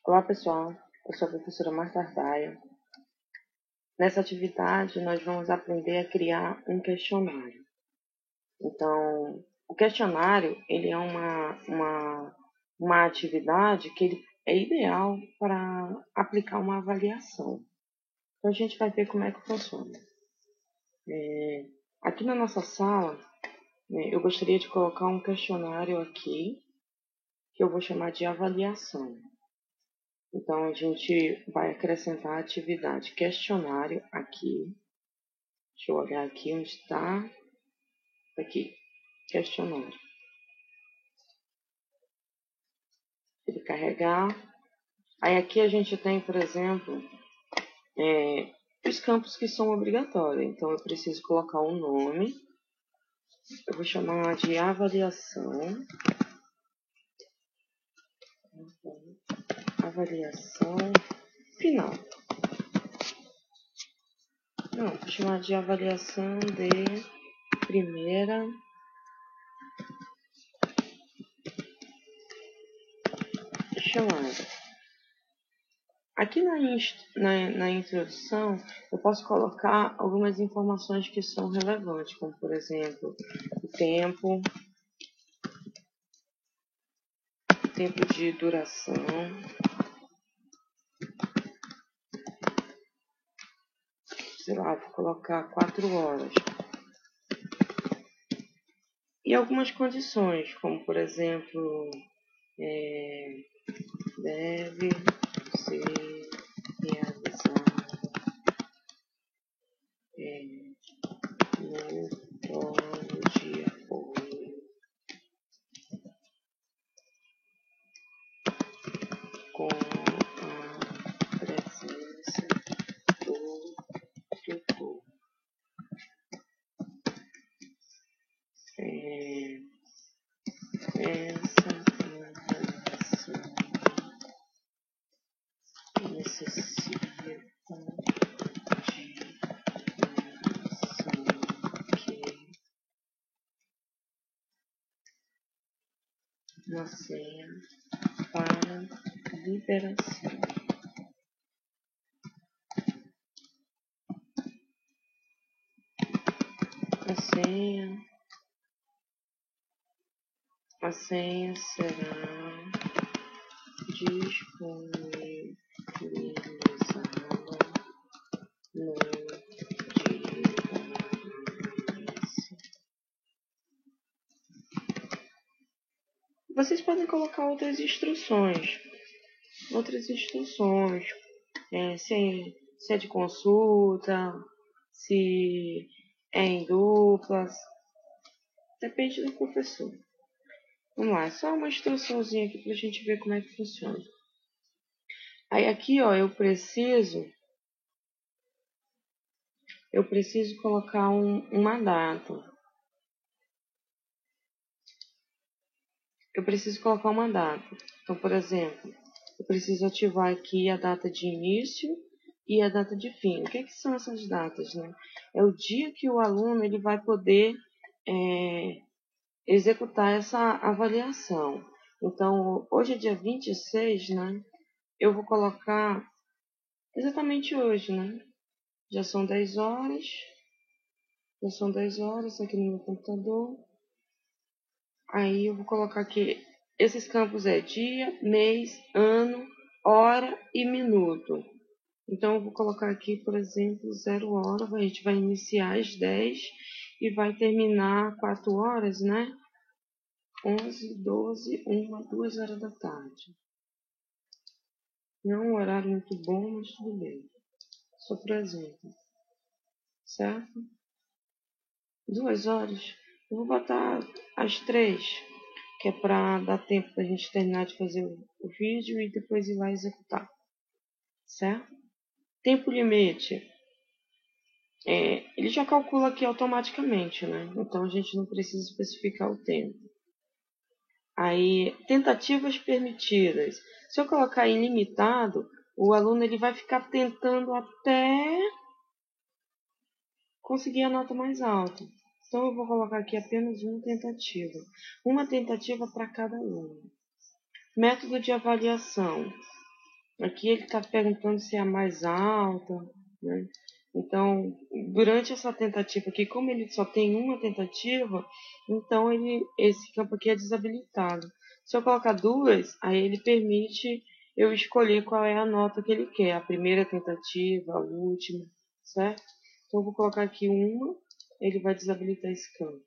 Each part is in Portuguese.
Olá pessoal, eu sou a professora Marta Ardaia. Nessa atividade nós vamos aprender a criar um questionário. Então, o questionário ele é uma atividade que ele é ideal para aplicar uma avaliação. Então a gente vai ver como é que funciona. Aqui na nossa sala, eu gostaria de colocar um questionário aqui, que eu vou chamar de avaliação. Então, a gente vai acrescentar a atividade questionário aqui. Deixa eu olhar aqui onde está. Aqui, questionário. Ele carregar. Aí aqui a gente tem, por exemplo, os campos que são obrigatórios. Então, eu preciso colocar um nome. Eu vou chamar de avaliação. Avaliação final. Não, vou chamar de avaliação de primeira chamada. Aqui na introdução, eu posso colocar algumas informações que são relevantes, como, por exemplo, o tempo de duração, sei lá, vou colocar 4 horas. E algumas condições, como, por exemplo, deve ser realizado no plano de apoio com a presença do tutor. Essa avaliação necessita de uma senha para liberação. A senha será disponibilizada no dia da avaliação. Vocês podem colocar outras instruções. Se é de consulta, se é em duplas, depende do professor. Vamos lá, só uma instruçãozinha aqui para a gente ver como é que funciona. Aí aqui, ó, eu preciso colocar uma data. Então, por exemplo, eu preciso ativar aqui a data de início e a data de fim. O que são essas datas, né? É o dia que o aluno ele vai poder executar essa avaliação. Então, hoje é dia 26, né? Eu vou colocar exatamente hoje, né? Já são 10 horas aqui no meu computador. Aí eu vou colocar aqui, esses campos é dia, mês, ano, hora e minuto. Então eu vou colocar aqui, por exemplo, 0 hora, a gente vai iniciar às 10 e vai terminar 4 horas, né? 11, 12, 1, 2 horas da tarde. Não é um horário muito bom, mas tudo bem. Só por exemplo. Certo? 2 horas. Eu vou botar às 3, que é para dar tempo da gente terminar de fazer o vídeo e depois ir lá executar. Certo? Tempo limite. Ele já calcula aqui automaticamente, né? Então a gente não precisa especificar o tempo. Aí, tentativas permitidas. Se eu colocar ilimitado, o aluno ele vai ficar tentando até conseguir a nota mais alta. Então, eu vou colocar aqui apenas uma tentativa. Uma tentativa para cada aluno. Método de avaliação. Aqui ele está perguntando se é a mais alta, né? Então, durante essa tentativa aqui, como ele só tem uma tentativa, então esse campo aqui é desabilitado. Se eu colocar duas, aí ele permite eu escolher qual é a nota que ele quer, a primeira tentativa, a última, certo? Então, eu vou colocar aqui uma, ele vai desabilitar esse campo.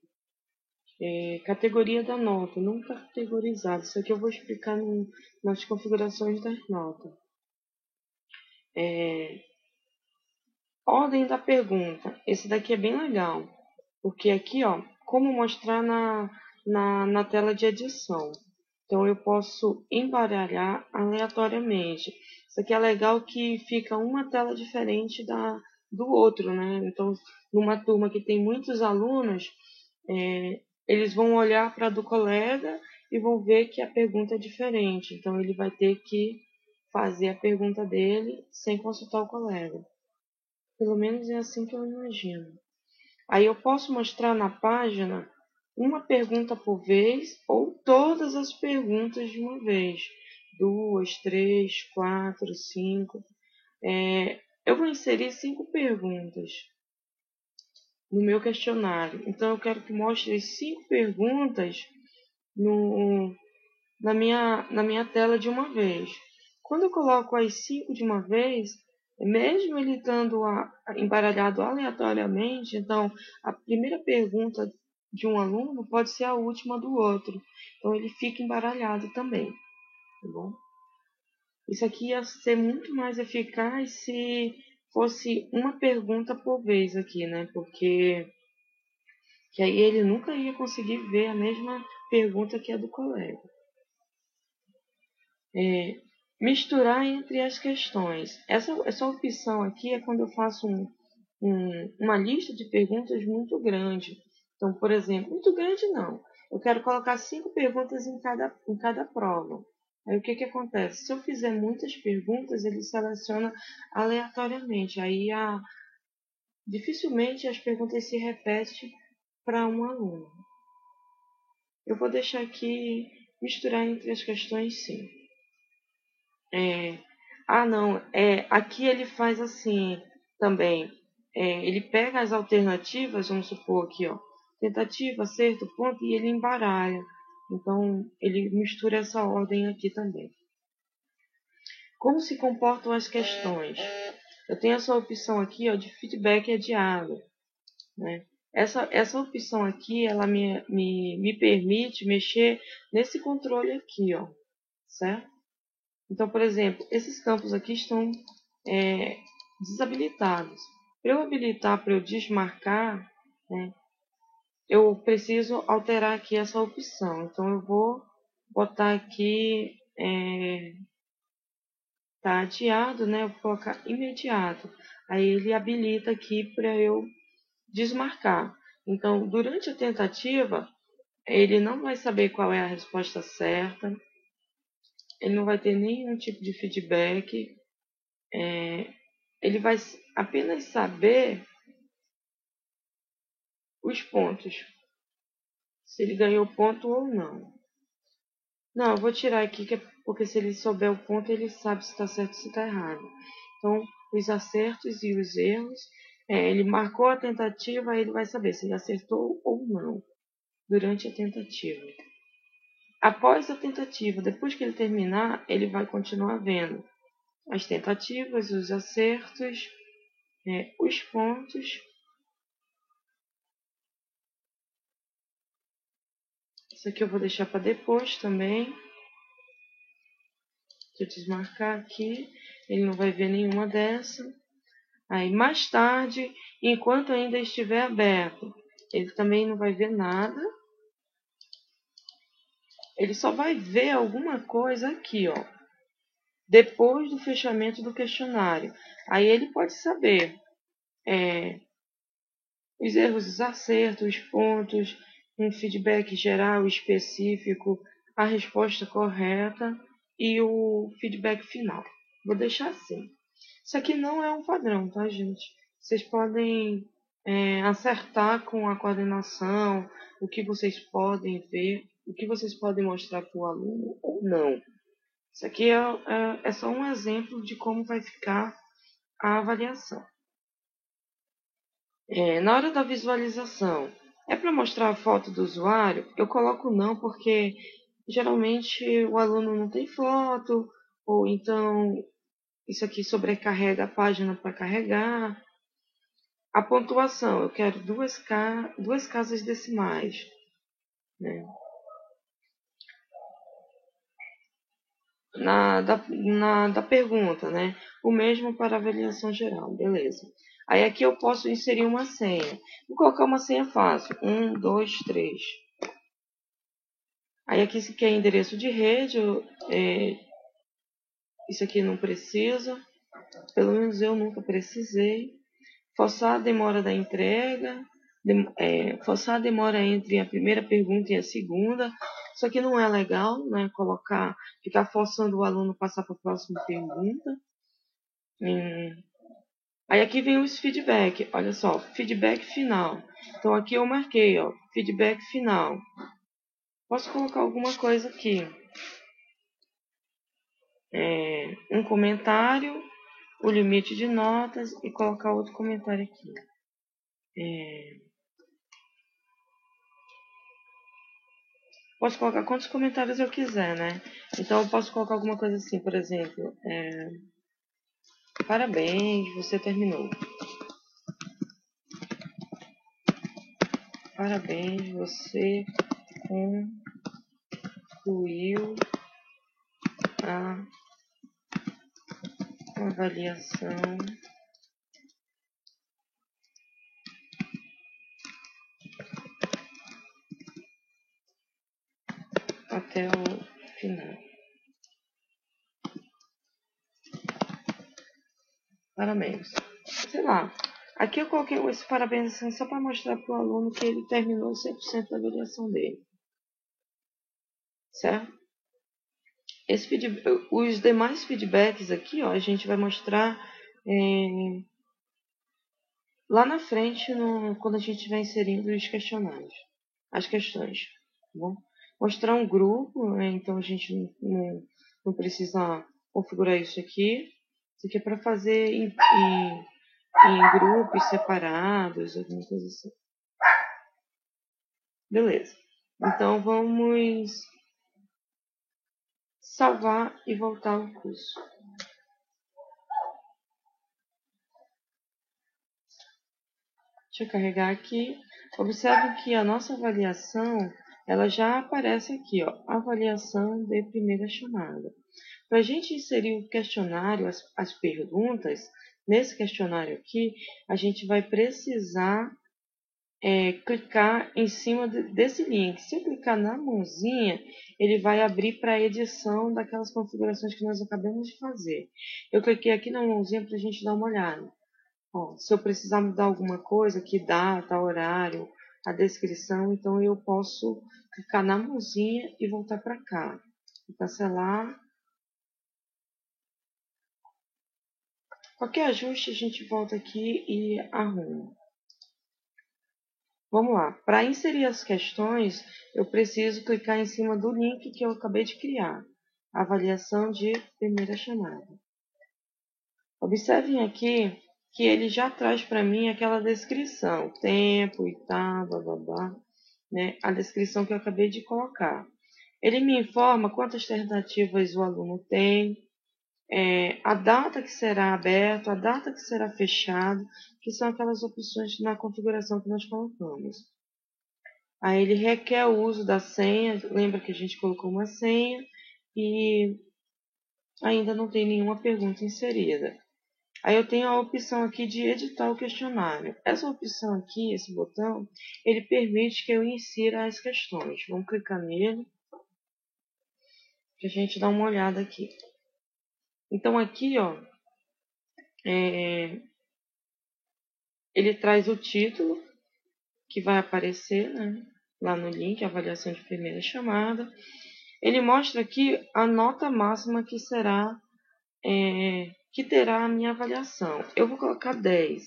Categoria da nota, não categorizado. Isso aqui eu vou explicar nas configurações das notas. Ordem da pergunta. Esse daqui é bem legal, porque aqui, ó, como mostrar na tela de edição. Então, eu posso embaralhar aleatoriamente. Isso aqui é legal que fica uma tela diferente do outro, né? Então, numa turma que tem muitos alunos, eles vão olhar para a do colega e vão ver que a pergunta é diferente. Então, ele vai ter que fazer a pergunta dele sem consultar o colega. Pelo menos é assim que eu imagino. Aí eu posso mostrar na página uma pergunta por vez ou todas as perguntas de uma vez. 2, 3, 4, 5. Eu vou inserir 5 perguntas no meu questionário. Então eu quero que mostre as 5 perguntas no, na minha tela de uma vez. Quando eu coloco as 5 de uma vez, mesmo ele estando embaralhado aleatoriamente, então a primeira pergunta de um aluno pode ser a última do outro. Então ele fica embaralhado também, tá bom? Isso aqui ia ser muito mais eficaz se fosse uma pergunta por vez aqui, né? Porque que aí ele nunca ia conseguir ver a mesma pergunta que a do colega. Misturar entre as questões. Essa opção aqui é quando eu faço uma lista de perguntas muito grande. Então, por exemplo, muito grande não. Eu quero colocar 5 perguntas em cada prova. Aí o que acontece? Se eu fizer muitas perguntas, ele seleciona aleatoriamente. Aí dificilmente as perguntas se repetem para um aluno. Eu vou deixar aqui misturar entre as questões, sim. Não. Aqui ele faz assim também. Ele pega as alternativas, vamos supor aqui, ó, tentativa, acerto, ponto, e ele embaralha. Então, ele mistura essa ordem aqui também. Como se comportam as questões? Eu tenho essa opção aqui, ó, de feedback adiado, né? Essa opção aqui, ela me permite mexer nesse controle aqui, ó, certo? Então, por exemplo, esses campos aqui estão desabilitados. Para eu habilitar, para eu desmarcar, né, eu preciso alterar aqui essa opção. Então, eu vou botar aqui, tá adiado, né? Eu vou colocar imediato. Aí ele habilita aqui para eu desmarcar. Então, durante a tentativa, ele não vai saber qual é a resposta certa, ele não vai ter nenhum tipo de feedback, ele vai apenas saber os pontos, se ele ganhou ponto ou não. Não, eu vou tirar aqui, porque se ele souber o ponto, ele sabe se está certo ou se está errado. Então, os acertos e os erros, ele marcou a tentativa, aí ele vai saber se ele acertou ou não durante a tentativa. Após a tentativa, depois que ele terminar, ele vai continuar vendo as tentativas, os acertos, os pontos. Isso aqui eu vou deixar para depois também. Se eu desmarcar aqui, ele não vai ver nenhuma dessa. Aí, mais tarde, enquanto ainda estiver aberto, ele também não vai ver nada. Ele só vai ver alguma coisa aqui, ó, depois do fechamento do questionário. Aí ele pode saber os erros, os acertos, os pontos, um feedback geral específico, a resposta correta e o feedback final. Vou deixar assim. Isso aqui não é um padrão, tá, gente? Vocês podem acertar com a coordenação, o que vocês podem ver, o que vocês podem mostrar para o aluno ou não. Isso aqui é só um exemplo de como vai ficar a avaliação. Na hora da visualização, é para mostrar a foto do usuário? Eu coloco não, porque geralmente o aluno não tem foto, ou então isso aqui sobrecarrega a página para carregar. A pontuação, eu quero duas casas decimais, né? Da pergunta, né? O mesmo para avaliação geral, beleza. Aí aqui eu posso inserir uma senha. Vou colocar uma senha fácil. 1, 2, 3. Aí aqui se quer endereço de rede, isso aqui não precisa. Pelo menos eu nunca precisei. Forçar a demora da entrega. Forçar a demora entre a primeira pergunta e a segunda. Isso aqui não é legal, né? Ficar forçando o aluno a passar para a próxima pergunta. Aí aqui vem os feedback. Olha só, feedback final. Então aqui eu marquei, ó, feedback final. Posso colocar alguma coisa aqui. Um comentário, o limite de notas e colocar outro comentário aqui. Posso colocar quantos comentários eu quiser, né? Então eu posso colocar alguma coisa assim, por exemplo, parabéns, você terminou. Parabéns, você concluiu a avaliação até o final. Parabéns. Sei lá. Aqui eu coloquei esse parabéns assim, só para mostrar para o aluno que ele terminou 100% da avaliação dele. Certo? Os demais feedbacks aqui, ó, a gente vai mostrar lá na frente, quando a gente estiver inserindo os questionários, as questões. Tá bom? Mostrar um grupo, né? Então a gente não precisa configurar isso aqui. Isso aqui é para fazer em grupos separados, alguma coisa assim. Beleza. Então vamos salvar e voltar ao curso. Deixa eu carregar aqui. Observe que a nossa avaliação, ela já aparece aqui, ó, avaliação de primeira chamada. Para a gente inserir o questionário, as perguntas, nesse questionário aqui, a gente vai precisar clicar em cima desse link. Se eu clicar na mãozinha, ele vai abrir para a edição daquelas configurações que nós acabamos de fazer. Eu cliquei aqui na mãozinha para a gente dar uma olhada. Ó, se eu precisar mudar alguma coisa, que data, horário, a descrição, então eu posso clicar na mãozinha e voltar para cá. Cancelar. Qualquer ajuste a gente volta aqui e arruma. Vamos lá. Para inserir as questões, eu preciso clicar em cima do link que eu acabei de criar. Avaliação de primeira chamada. Observem aqui que ele já traz para mim aquela descrição, tempo e tal, blá, blá, blá, né? A descrição que eu acabei de colocar. Ele me informa quantas tentativas o aluno tem, a data que será aberto, a data que será fechado, que são aquelas opções na configuração que nós colocamos. Aí ele requer o uso da senha, lembra que a gente colocou uma senha e ainda não tem nenhuma pergunta inserida. Aí eu tenho a opção aqui de editar o questionário. Essa opção aqui, esse botão, ele permite que eu insira as questões. Vamos clicar nele para a gente dar uma olhada aqui. Então aqui, ó, ele traz o título que vai aparecer, né, lá no link, avaliação de primeira chamada. Ele mostra aqui a nota máxima que será, que terá a minha avaliação. Eu vou colocar 10.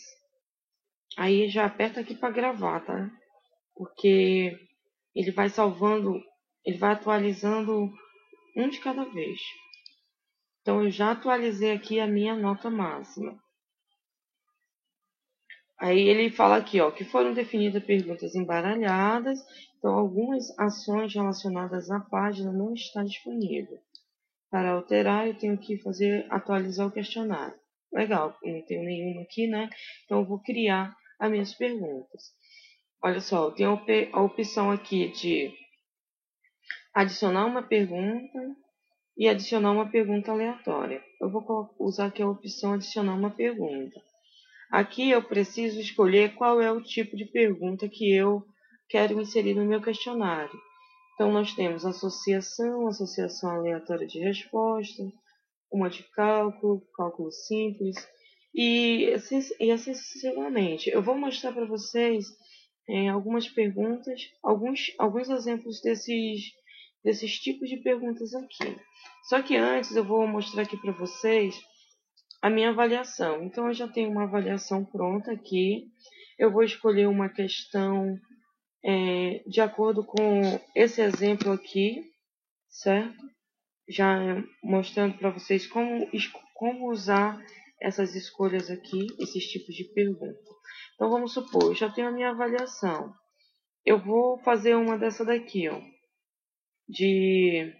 Aí já aperta aqui para gravar, tá? Porque ele vai salvando, ele vai atualizando um de cada vez. Então, eu já atualizei aqui a minha nota máxima. Aí ele fala aqui, ó, que foram definidas perguntas embaralhadas, então algumas ações relacionadas à página não estão disponíveis. Para alterar, eu tenho que atualizar o questionário. Legal, não tenho nenhuma aqui, né? Então, eu vou criar as minhas perguntas. Olha só, eu tenho a opção aqui de adicionar uma pergunta e adicionar uma pergunta aleatória. Eu vou usar aqui a opção adicionar uma pergunta. Aqui eu preciso escolher qual é o tipo de pergunta que eu quero inserir no meu questionário. Então, nós temos associação aleatória de respostas, uma de cálculo, cálculo simples, e assim sucessivamente. Eu vou mostrar para vocês algumas perguntas, alguns exemplos desses tipos de perguntas aqui. Só que antes eu vou mostrar aqui para vocês a minha avaliação. Então, eu já tenho uma avaliação pronta aqui. Eu vou escolher uma questão de acordo com esse exemplo aqui, certo? Já mostrando para vocês como usar essas escolhas aqui, esses tipos de pergunta. Então, vamos supor, eu já tenho a minha avaliação. Eu vou fazer uma dessa daqui, ó, de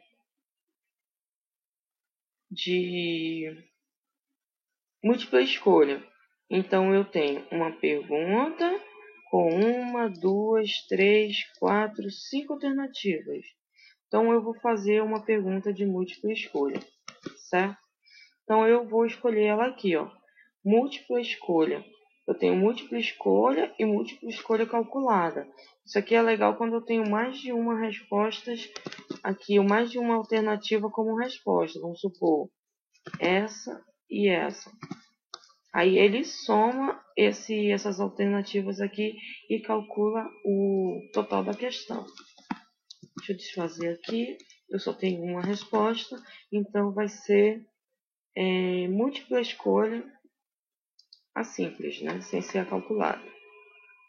múltipla escolha. Então, eu tenho uma pergunta com uma, duas, três, quatro, cinco alternativas. Então, eu vou fazer uma pergunta de múltipla escolha, certo? Então, eu vou escolher ela aqui, ó, múltipla escolha. Eu tenho múltipla escolha e múltipla escolha calculada. Isso aqui é legal quando eu tenho mais de uma resposta aqui, ou mais de uma alternativa como resposta. Vamos supor, essa e essa. Aí ele soma essas alternativas aqui e calcula o total da questão. Deixa eu desfazer aqui. Eu só tenho uma resposta, então vai ser múltipla escolha a simples, né? Sem ser a calculada.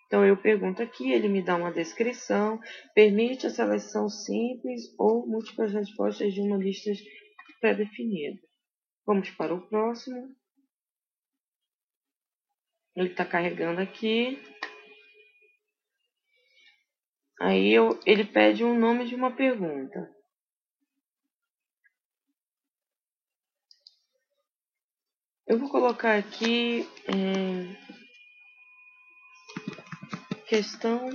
Então eu pergunto aqui, ele me dá uma descrição, permite a seleção simples ou múltiplas respostas de uma lista pré-definida. Vamos para o próximo. Ele está carregando aqui. Aí ele pede um nome de uma pergunta. Eu vou colocar aqui questão 1.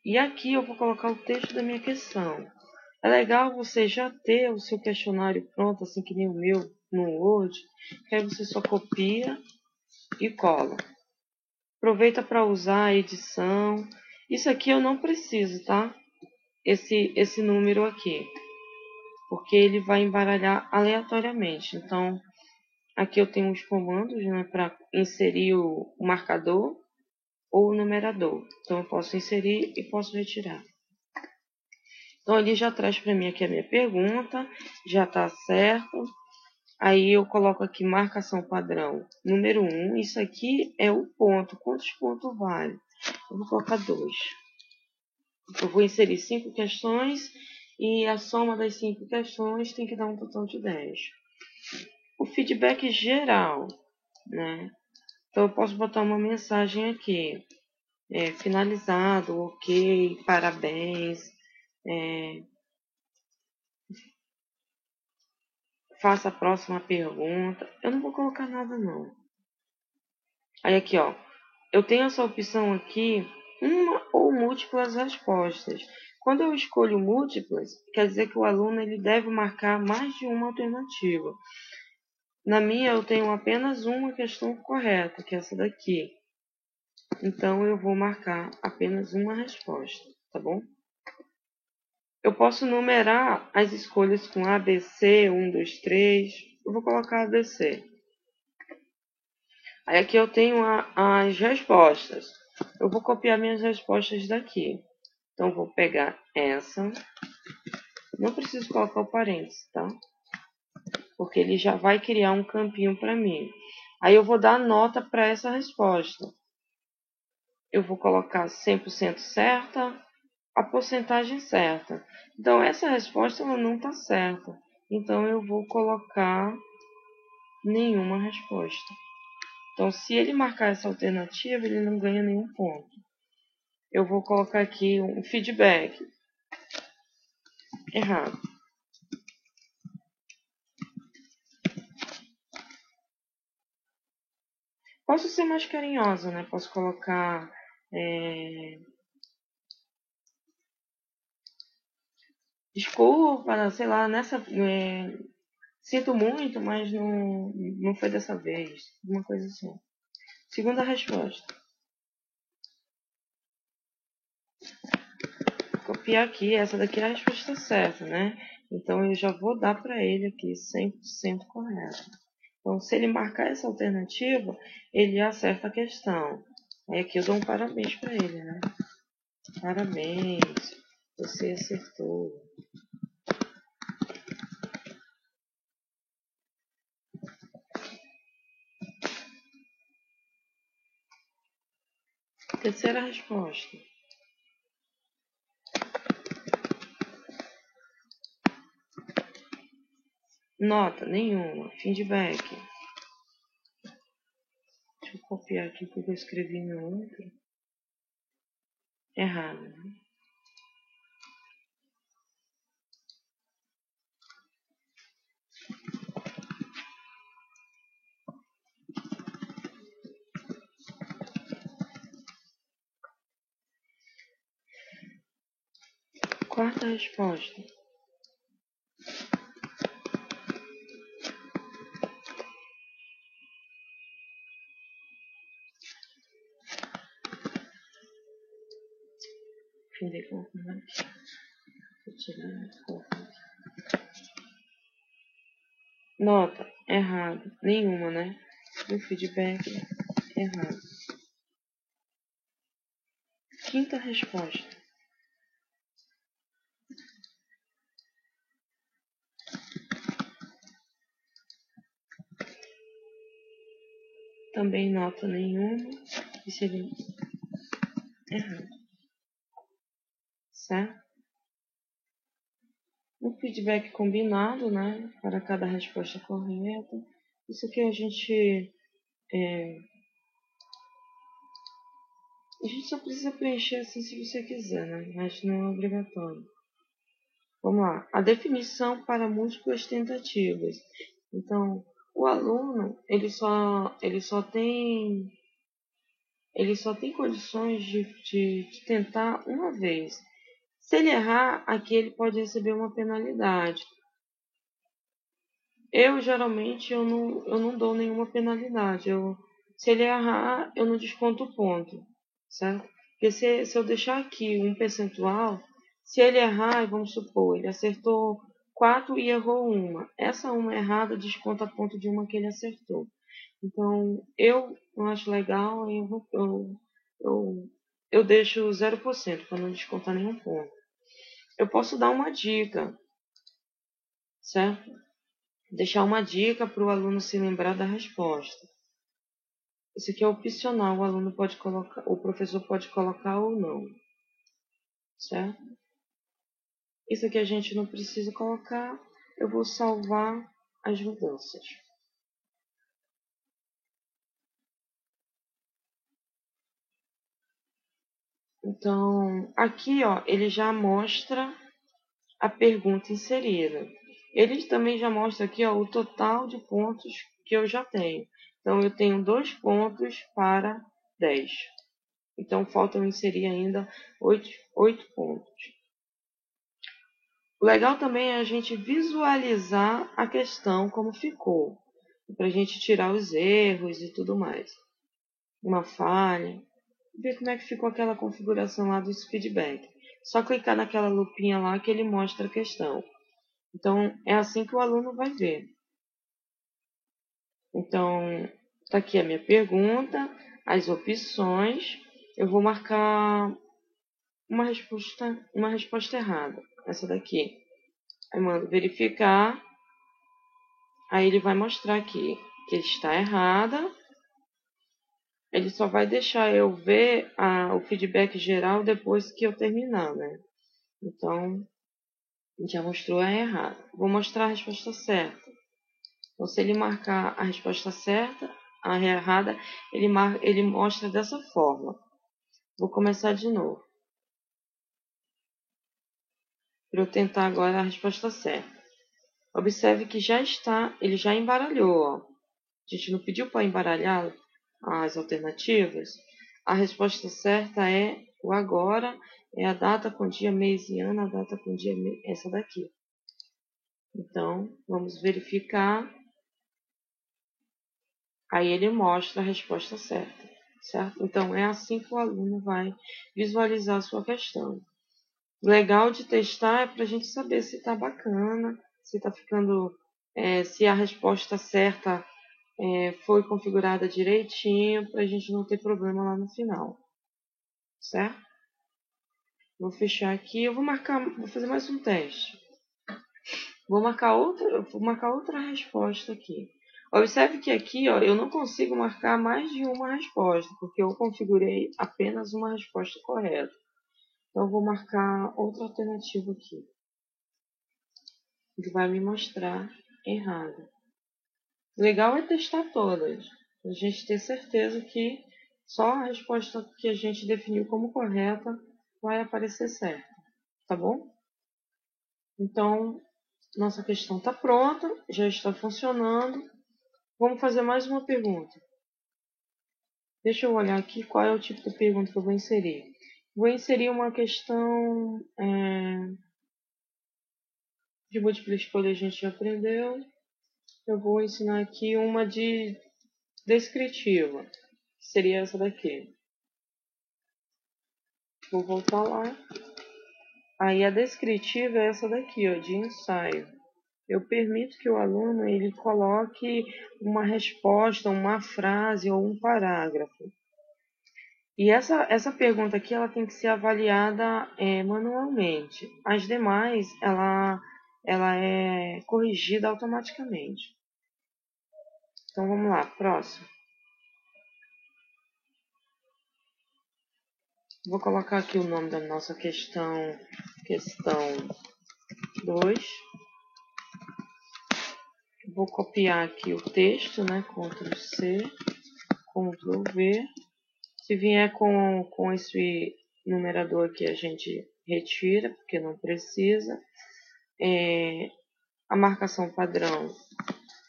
E aqui eu vou colocar o texto da minha questão. É legal você já ter o seu questionário pronto, assim que nem o meu, no Word, que aí você só copia e cola. Aproveita para usar a edição. Isso aqui eu não preciso, tá? Esse número aqui. Porque ele vai embaralhar aleatoriamente. Então, aqui eu tenho os comandos, né, para inserir o marcador ou o numerador. Então, eu posso inserir e posso retirar. Então, ele já traz para mim aqui a minha pergunta, já está certo. Aí, eu coloco aqui marcação padrão número 1. Isso aqui é o ponto. Quantos pontos vale? Eu vou colocar 2. Eu vou inserir 5 questões e a soma das 5 questões tem que dar um total de 10. O feedback geral, né? Então, eu posso botar uma mensagem aqui. Finalizado, ok, parabéns. Faça a próxima pergunta. Eu não vou colocar nada, não. Aí, aqui, ó. Eu tenho essa opção aqui, uma ou múltiplas respostas. Quando eu escolho múltiplas, quer dizer que o aluno ele deve marcar mais de uma alternativa. Na minha, eu tenho apenas uma questão correta, que é essa daqui. Então, eu vou marcar apenas uma resposta, tá bom? Eu posso numerar as escolhas com A, B, C, 1, 2, 3. Eu vou colocar A, B, C. Aí aqui eu tenho as respostas. Eu vou copiar minhas respostas daqui. Então, vou pegar essa. Não preciso colocar o parênteses, tá? Porque ele já vai criar um campinho para mim. Aí eu vou dar nota para essa resposta. Eu vou colocar 100% certa, a porcentagem certa. Então, essa resposta ela não está certa. Então, eu vou colocar nenhuma resposta. Então, se ele marcar essa alternativa, ele não ganha nenhum ponto. Eu vou colocar aqui um feedback. Errado. Posso ser mais carinhosa, né? Posso colocar... desculpa, sei lá, sinto muito, mas não foi dessa vez. Uma coisa assim. Segunda resposta. Copiar aqui, essa daqui é a resposta certa, né? Então, eu já vou dar para ele aqui 100% correto. Então, se ele marcar essa alternativa, ele acerta a questão. Aí aqui eu dou um parabéns para ele, né? Parabéns, você acertou. Terceira resposta. Nota nenhuma. Feedback. Deixa eu copiar aqui porque eu escrevi no outro. Errado, né? Quarta resposta. Feedback. Vou tirar. Nota. Errado. Nenhuma, né? O feedback. Errado. Quinta resposta. Também nota nenhuma. E seria errado. Certo? Um feedback combinado, né? Para cada resposta correta. Isso aqui a gente só precisa preencher assim se você quiser, né? Mas não é obrigatório. Vamos lá. A definição para múltiplas tentativas. Então, o aluno, ele só tem condições de tentar uma vez. Se ele errar, aqui ele pode receber uma penalidade. Eu, geralmente, eu não dou nenhuma penalidade. Se ele errar, eu não desconto o ponto, certo? Porque se eu deixar aqui um percentual, se ele errar, vamos supor, ele acertou 4 e errou uma. Essa uma errada desconta ponto de uma que ele acertou. Então, eu não acho legal, eu deixo 0% para não descontar nenhum ponto. Eu posso dar uma dica, certo? Deixar uma dica para o aluno se lembrar da resposta. Isso aqui é opcional, o aluno pode colocar, o professor pode colocar ou não, certo? Isso aqui a gente não precisa colocar, eu vou salvar as mudanças. Então, aqui, ó, ele já mostra a pergunta inserida. Ele também já mostra aqui, ó, o total de pontos que eu já tenho. Então, eu tenho 2 pontos para 10. Então, faltam inserir ainda 8 pontos. O legal também é a gente visualizar a questão como ficou, para a gente tirar os erros e tudo mais. Uma falha, ver como é que ficou aquela configuração lá dos feedback. Só clicar naquela lupinha lá que ele mostra a questão. Então, é assim que o aluno vai ver. Então, está aqui a minha pergunta, as opções. Eu vou marcar uma resposta errada, essa daqui. Aí mando verificar. Aí ele vai mostrar aqui que está errada. ele só vai deixar eu ver o feedback geral depois que eu terminar, né? Então, já mostrou a errada. Vou mostrar a resposta certa. Então, se ele marcar a resposta certa, a errada, ele mostra dessa forma. Vou começar de novo. Para eu tentar agora a resposta certa. Observe que ele já embaralhou, ó. A gente não pediu para embaralhar as alternativas. A resposta certa é o agora, é a data com dia, mês e ano, a data com dia, essa daqui. Então, vamos verificar. Aí ele mostra a resposta certa, certo? Então, é assim que o aluno vai visualizar a sua questão. Legal de testar é para a gente saber se está bacana, se está ficando, se a resposta certa foi configurada direitinho, para a gente não ter problema lá no final, certo? Vou fechar aqui, eu vou fazer mais um teste. Vou marcar outra resposta aqui. Observe que aqui, ó, eu não consigo marcar mais de uma resposta, porque eu configurei apenas uma resposta correta. Então, eu vou marcar outra alternativa aqui, que vai me mostrar errado. Legal é testar todas, a gente ter certeza que só a resposta que a gente definiu como correta vai aparecer certa, tá bom? Então, nossa questão está pronta, já está funcionando. Vamos fazer mais uma pergunta. Deixa eu olhar aqui qual é o tipo de pergunta que eu vou inserir. Vou inserir uma questão de múltipla escolha, a gente já aprendeu. Eu vou ensinar aqui uma de descritiva, que seria essa daqui. Vou voltar lá. Aí a descritiva é essa daqui, ó, de ensaio. Eu permito que o aluno ele coloque uma resposta, uma frase ou um parágrafo. E essa pergunta aqui ela tem que ser avaliada manualmente. As demais, ela é corrigida automaticamente. Então, vamos lá, próximo. Vou colocar aqui o nome da nossa questão 2. Vou copiar aqui o texto, né? Ctrl C, Ctrl V. Se vier com esse numerador aqui, a gente retira, porque não precisa. A marcação padrão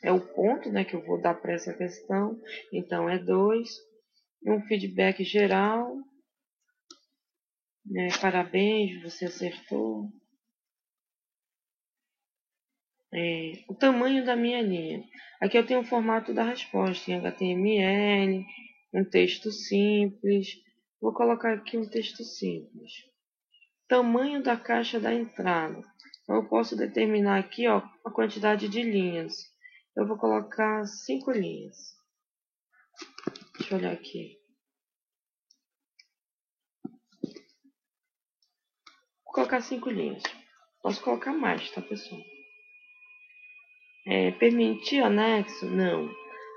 é o ponto, né, que eu vou dar para essa questão. Então, é 2. Um feedback geral. Né, parabéns, você acertou. O tamanho da minha linha. Aqui eu tenho o formato da resposta em HTML, um texto simples. Vou colocar aqui um texto simples. Tamanho da caixa da entrada. Então, eu posso determinar aqui, ó, a quantidade de linhas. Eu vou colocar 5 linhas. Deixa eu olhar aqui. Vou colocar 5 linhas. Posso colocar mais, tá, pessoal? Permitir anexo? Não.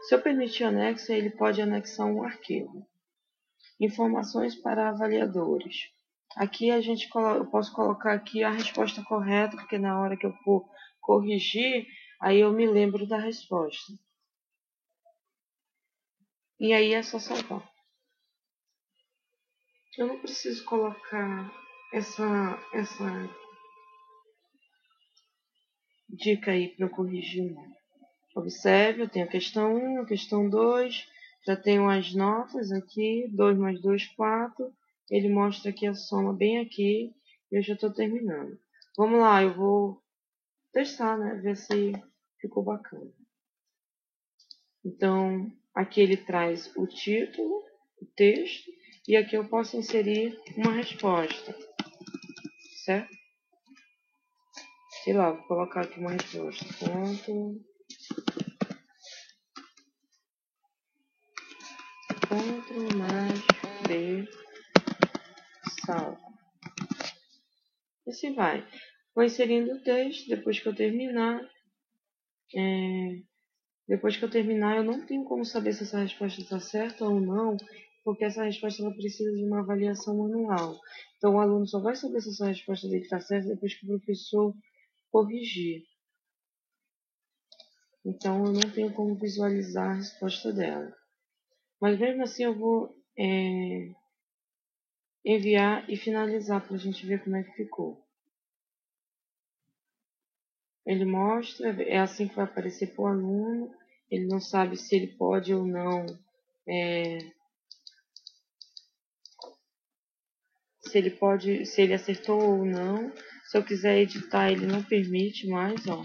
Se eu permitir anexo, ele pode anexar um arquivo. Informações para avaliadores. Aqui eu posso colocar aqui a resposta correta, porque na hora que eu for corrigir, aí eu me lembro da resposta. E aí é só salvar. Eu não preciso colocar essa dica aí para eu corrigir, não. Observe, eu tenho a questão 1, a questão 2, já tenho as notas aqui, 2 mais 2, 4. Ele mostra aqui a soma bem aqui, e eu já estou terminando. Vamos lá, eu vou testar, né, ver se ficou bacana. Então, aqui ele traz o título, o texto, e aqui eu posso inserir uma resposta, certo? Sei lá, vou colocar aqui uma resposta. Ponto mais B, salvo. E assim vai. Vou inserindo o texto, depois que eu terminar, Depois que eu terminar, eu não tenho como saber se essa resposta está certa ou não, porque essa resposta ela precisa de uma avaliação manual. Então, o aluno só vai saber se essa resposta dele está certa depois que o professor corrigir. Então, eu não tenho como visualizar a resposta dela. Mas mesmo assim, eu vou enviar e finalizar para a gente ver como é que ficou. Ele mostra, é assim que vai aparecer para o aluno. Ele não sabe se ele pode ou não, se ele acertou ou não. Se eu quiser editar, ele não permite mais, ó.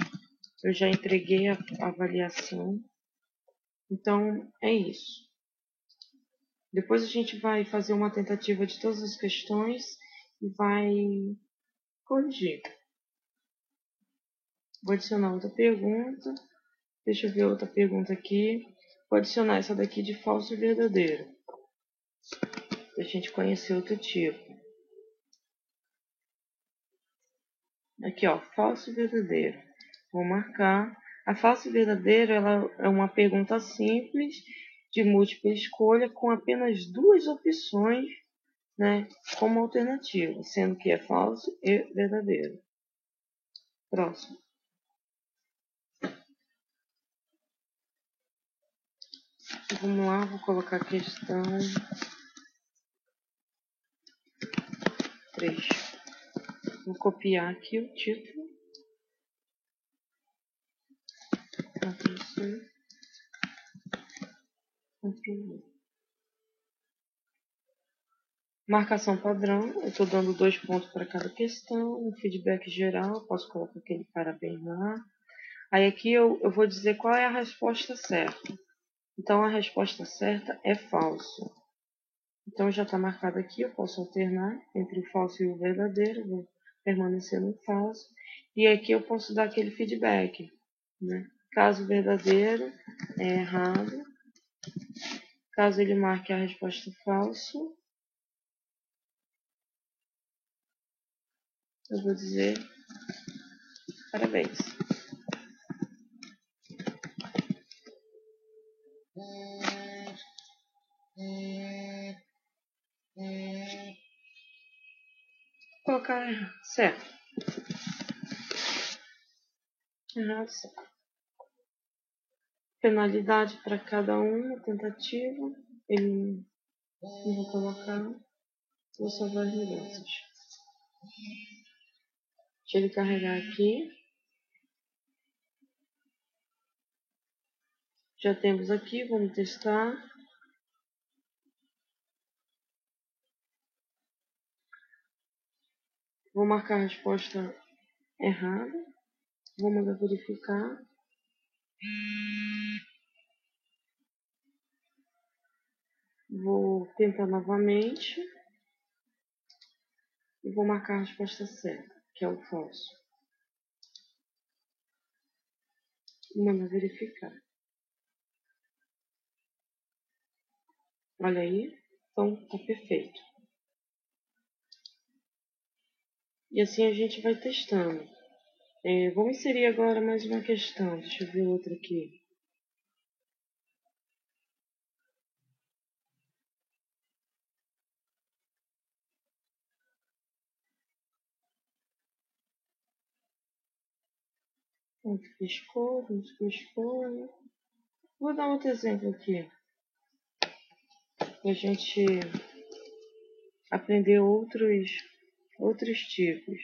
Eu já entreguei a avaliação. Então, é isso. Depois a gente vai fazer uma tentativa de todas as questões e vai corrigir. Vou adicionar outra pergunta. Deixa eu ver outra pergunta aqui. Vou adicionar essa daqui de falso e verdadeiro. Pra gente conhecer outro tipo. Aqui, ó, falso e verdadeiro. Vou marcar. A falso e verdadeiro, ela é uma pergunta simples, de múltipla escolha, com apenas duas opções, né, como alternativa, sendo que é falso e verdadeiro. Próximo. Vamos lá, vou colocar a questão 3. Vou copiar aqui o título. Ctrl+C, Ctrl+V. Marcação padrão, eu estou dando 2 pontos para cada questão. Um feedback geral, posso colocar aquele parabéns lá. Aí aqui eu vou dizer qual é a resposta certa. Então a resposta certa é falso. Então já está marcado aqui, eu posso alternar entre o falso e o verdadeiro, vou permanecer no falso. E aqui eu posso dar aquele feedback, né? Caso verdadeiro, é errado. Caso ele marque a resposta falso, eu vou dizer parabéns. Vou colocar certo. Errado, certo. Penalidade para cada uma tentativa. Ele não vou colocar. Vou salvar as mudanças. Deixa ele carregar aqui. Já temos aqui, vamos testar. Vou marcar a resposta errada. Vou mandar verificar. Vou tentar novamente. E vou marcar a resposta certa, que é o falso. Vou mandar verificar. Olha aí. Então, tá perfeito. E assim a gente vai testando. Vamos inserir agora mais uma questão. Deixa eu ver outra aqui. Múltipla escolha. Vou dar outro exemplo aqui. Para a gente aprender outros tipos.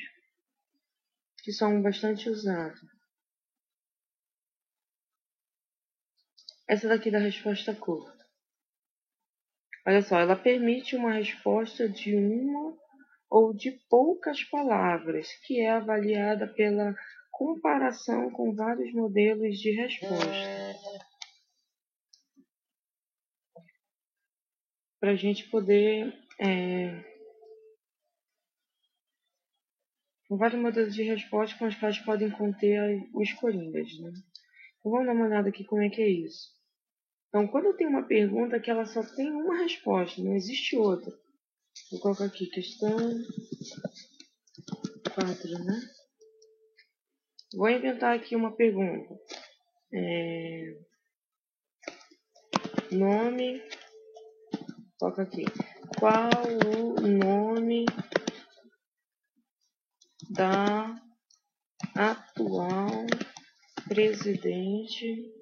Que são bastante usados. Essa daqui da resposta curta. Olha só, ela permite uma resposta de uma ou de poucas palavras, que é avaliada pela comparação com vários modelos de resposta. Para a gente poder... com vários modelos de resposta com os quais podem conter os coringas, né? Então, vamos dar uma olhada aqui como é que é isso. Então, quando eu tenho uma pergunta que ela só tem uma resposta, não existe outra. Vou colocar aqui questão 4, né? Vou inventar aqui uma pergunta. nome, toca aqui, qual o nome da atual presidente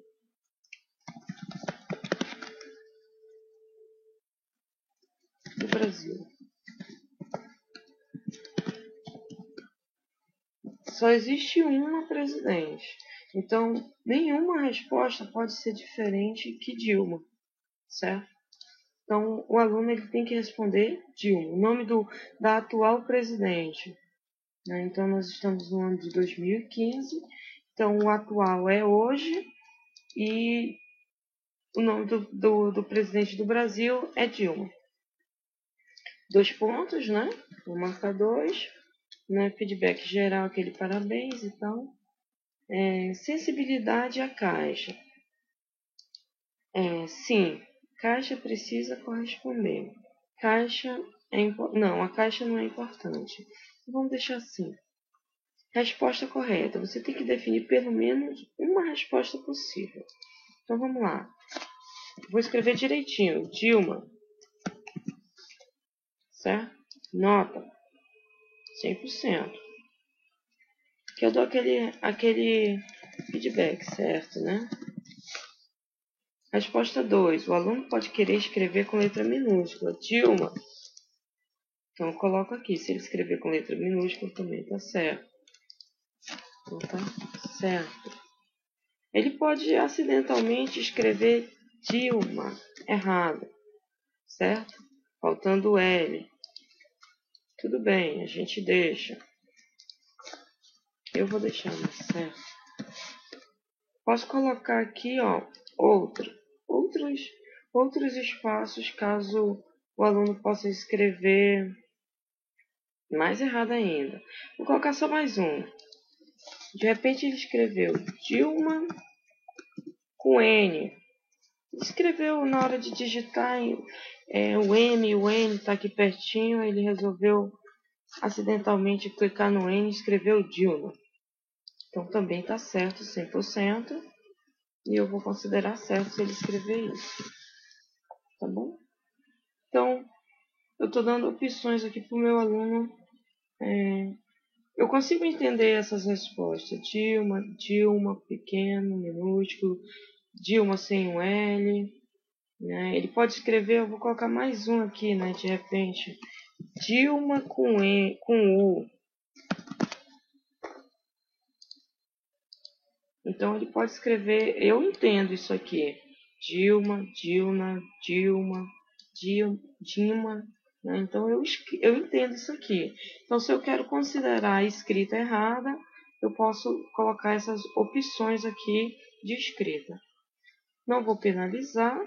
do Brasil? Só existe uma presidente, então nenhuma resposta pode ser diferente que Dilma, certo? Então o aluno ele tem que responder Dilma, o nome da atual presidente. Né? Então nós estamos no ano de 2015, então o atual é hoje e o nome do presidente do Brasil é Dilma. 2 pontos, né? Vou marcar 2. Né? Feedback geral, aquele parabéns e tal. Sensibilidade à caixa. Sim, caixa precisa corresponder. Caixa não, a caixa não é importante. Vamos deixar assim. Resposta correta. Você tem que definir pelo menos uma resposta possível. Então vamos lá. Vou escrever direitinho. Dilma. Certo? Nota. 100%. Que eu dou aquele feedback, certo, né? Resposta 2. O aluno pode querer escrever com letra minúscula. Dilma. Então eu coloco aqui. Se ele escrever com letra minúscula, também tá certo. Então tá certo. Ele pode acidentalmente escrever Dilma errado, certo? Faltando o L. Tudo bem, a gente deixa. Eu vou deixar, mas certo. Posso colocar aqui, ó, outros espaços, caso o aluno possa escrever mais errado ainda. Vou colocar só mais um. De repente ele escreveu Dilma com N. Escreveu na hora de digitar o N está aqui pertinho, ele resolveu acidentalmente clicar no N e escreveu Dilma. Então também está certo, 100%, e eu vou considerar certo se ele escrever isso. Tá bom? Então, eu estou dando opções aqui para o meu aluno. Eu consigo entender essas respostas. Dilma, pequeno, minúsculo, Dilma sem um L. Né? Ele pode escrever, eu vou colocar mais um aqui, né? De repente, Dilma com U. Então ele pode escrever, eu entendo isso aqui. Dilma. Né? Então eu entendo isso aqui. Então se eu quero considerar a escrita errada, eu posso colocar essas opções aqui de escrita. Não vou penalizar.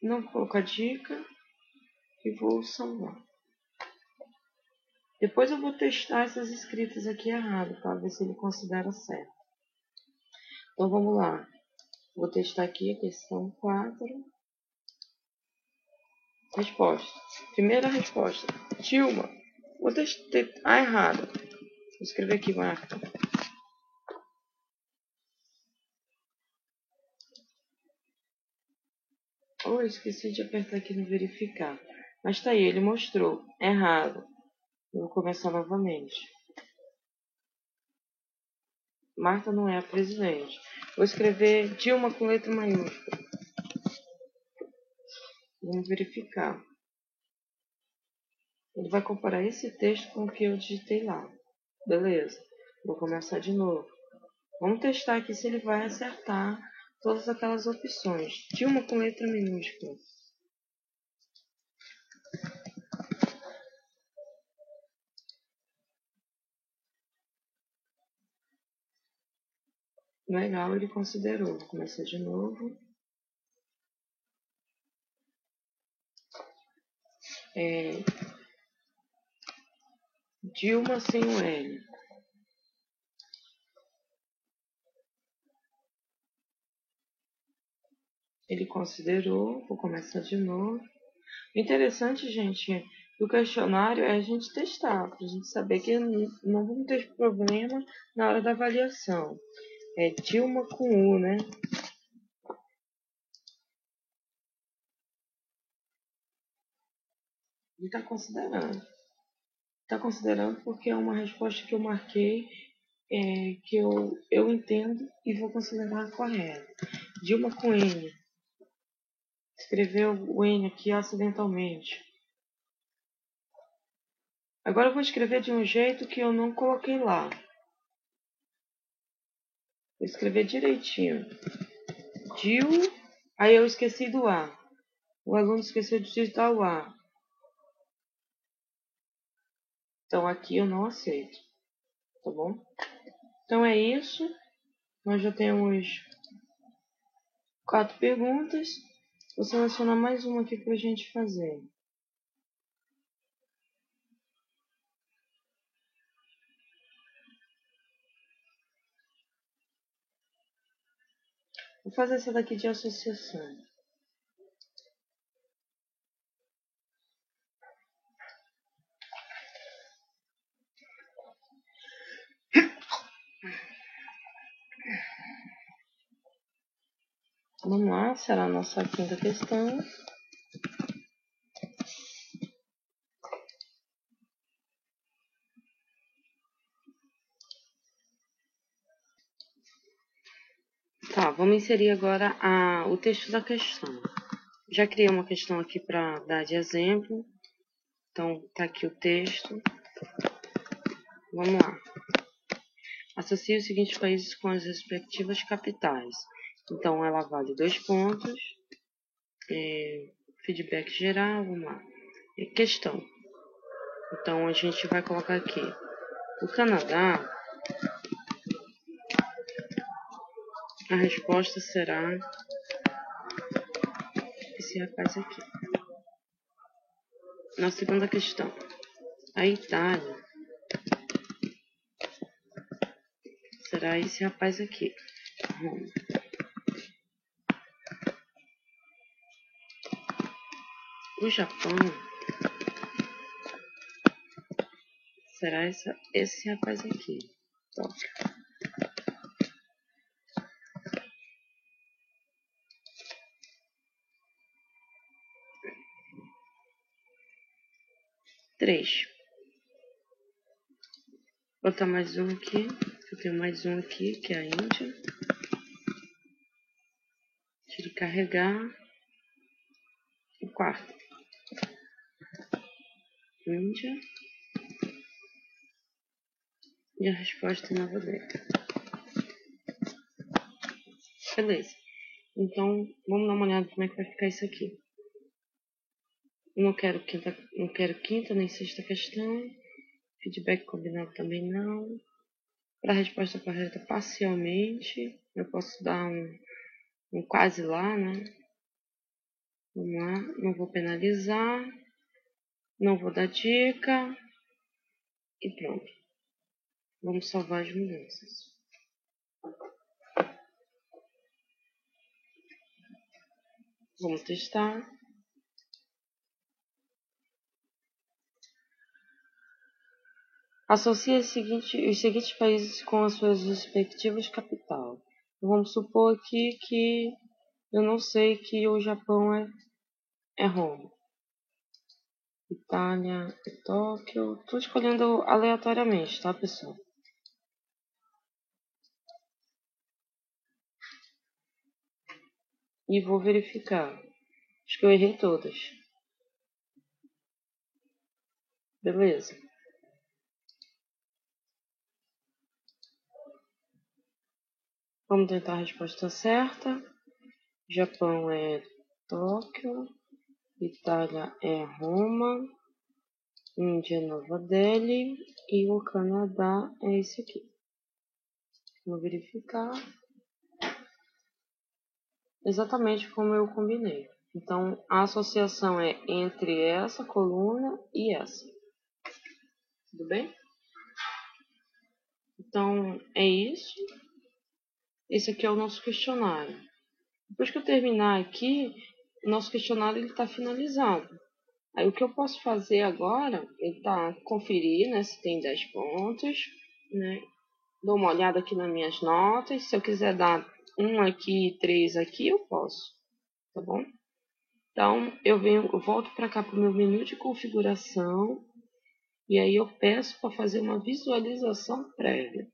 Não vou colocar dica e vou salvar. Depois eu vou testar essas escritas aqui erradas, para ver se ele considera certo. Então vamos lá. Vou testar aqui a questão 4. Resposta. Primeira resposta. Dilma. Vou testar errado. Vou escrever aqui, Marta. Esqueci de apertar aqui no verificar. Mas tá aí, ele mostrou. Errado. Eu vou começar novamente. Marta não é a presidente. Vou escrever Dilma com letra maiúscula. Vamos verificar. Ele vai comparar esse texto com o que eu digitei lá. Beleza. Vou começar de novo. Vamos testar aqui se ele vai acertar todas aquelas opções. Dilma com letra minúscula. Legal, ele considerou. Vou começar de novo. Dilma sem o L. Ele considerou. Vou começar de novo. O interessante, gente, O questionário é a gente testar, para a gente saber que não vamos ter problema na hora da avaliação. É Dilma com U, né? E está considerando. Está considerando porque é uma resposta que eu marquei, que eu entendo e vou considerar correta. Dilma com N. Escreveu o N aqui acidentalmente. Agora eu vou escrever de um jeito que eu não coloquei lá. Vou escrever direitinho. Dil, aí eu esqueci do A. O aluno esqueceu de digitar o A. Então aqui eu não aceito. Tá bom? Então é isso. Nós já temos 4 perguntas. Vou selecionar mais uma aqui para a gente fazer. Vou fazer essa daqui de associação. Vamos lá, será a nossa quinta questão. Tá, vamos inserir agora o texto da questão. Já criei uma questão aqui para dar de exemplo. Então, tá aqui o texto. Vamos lá. Associe os seguintes países com as respectivas capitais. Então, ela vale 2 pontos. Feedback geral, vamos lá. Questão. Então, a gente vai colocar aqui. O Canadá, a resposta será esse rapaz aqui. Na segunda questão. A Itália será esse rapaz aqui. O Japão será esse rapaz aqui. Tóquio. Três. Vou botar mais um aqui. Eu tenho mais um aqui, que é a Índia. Tire carregar. O quarto. Índia. E a resposta é Nova Delhi. Beleza. Então, vamos dar uma olhada como é que vai ficar isso aqui. Não quero quinta nem sexta questão. Feedback combinado também não. Para a resposta correta, parcialmente. Eu posso dar um quase lá, né? Vamos lá. Não vou penalizar. Não vou dar dica. E pronto. Vamos salvar as mudanças. Vamos testar. Associe os seguintes países com as suas respectivas capitais. Vamos supor aqui que eu não sei que o Japão é Roma. Itália é Tóquio. Estou escolhendo aleatoriamente, tá, pessoal? E vou verificar. Acho que eu errei todas. Beleza. Vamos tentar a resposta certa. Japão é Tóquio. Itália é Roma. Índia é Nova Delhi. E o Canadá é esse aqui. Vou verificar. Exatamente como eu combinei. Então, a associação é entre essa coluna e essa. Tudo bem? Então, é isso. Esse aqui é o nosso questionário. Depois que eu terminar aqui, o nosso questionário está finalizado. Aí o que eu posso fazer agora é conferir, né, se tem 10 pontos, né? Dou uma olhada aqui nas minhas notas. Se eu quiser dar 1 aqui e 3 aqui, eu posso, tá bom? Então, eu volto para cá para o meu menu de configuração e aí eu peço para fazer uma visualização prévia.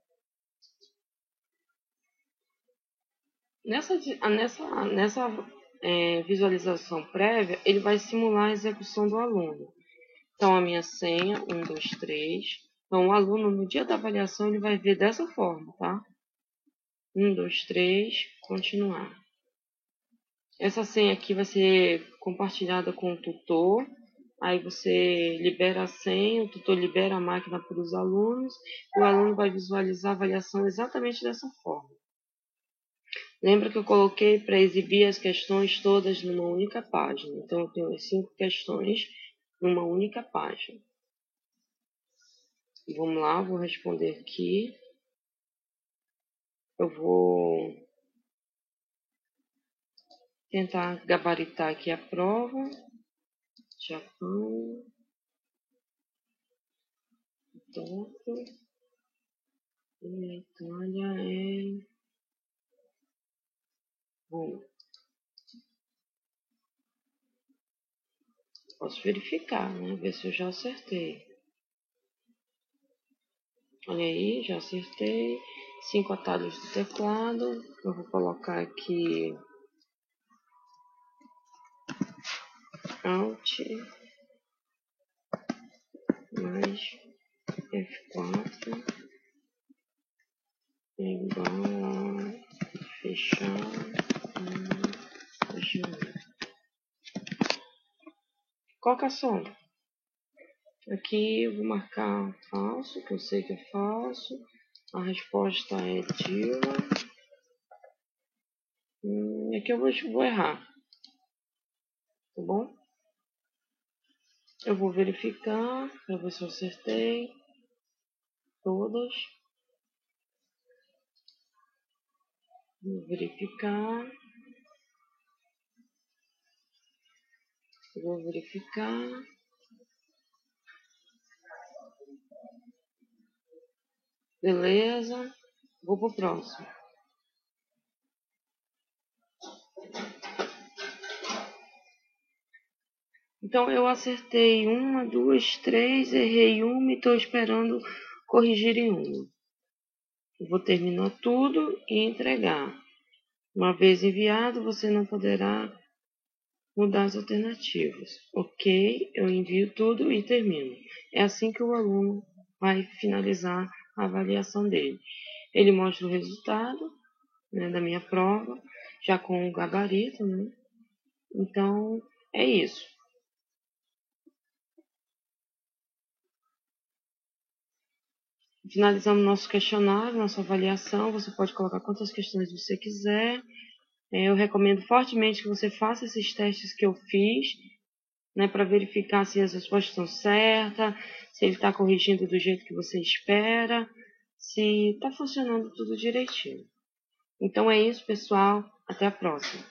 Nessa visualização prévia, ele vai simular a execução do aluno. Então, a minha senha, 1, 2, 3. Então, o aluno, no dia da avaliação, ele vai ver dessa forma, tá? 1, 2, 3, continuar. Essa senha aqui vai ser compartilhada com o tutor. Aí você libera a senha, o tutor libera a máquina para os alunos. E o aluno vai visualizar a avaliação exatamente dessa forma. Lembra que eu coloquei para exibir as questões todas numa única página. Então, eu tenho as 5 questões numa única página. Vamos lá, vou responder aqui. Eu vou tentar gabaritar aqui a prova. Japão. Tóquio. E a Itália é... Bom, posso verificar, né? Ver se eu já acertei. Olha aí, já acertei. 5 atalhos do teclado. Eu vou colocar aqui Alt mais F4 é igual a fechar página. Qual que é a sombra? Aqui eu vou marcar falso, que eu sei que é falso. A resposta é Dilma. Aqui eu vou errar. Tá bom? Eu vou verificar para ver se eu acertei todas. Vou verificar. Vou verificar. Beleza. Vou pro próximo. Então, eu acertei 1, 2, 3, errei uma e estou esperando corrigir em uma. Eu vou terminar tudo e entregar. Uma vez enviado, você não poderá mudar as alternativas. Ok, eu envio tudo e termino. É assim que o aluno vai finalizar a avaliação dele. Ele mostra o resultado, né, da minha prova, já com o gabarito, né? Então, é isso. Finalizamos nosso questionário, nossa avaliação. Você pode colocar quantas questões você quiser. Eu recomendo fortemente que você faça esses testes que eu fiz, né, para verificar se as respostas estão certas, se ele está corrigindo do jeito que você espera, se está funcionando tudo direitinho. Então é isso, pessoal. Até a próxima.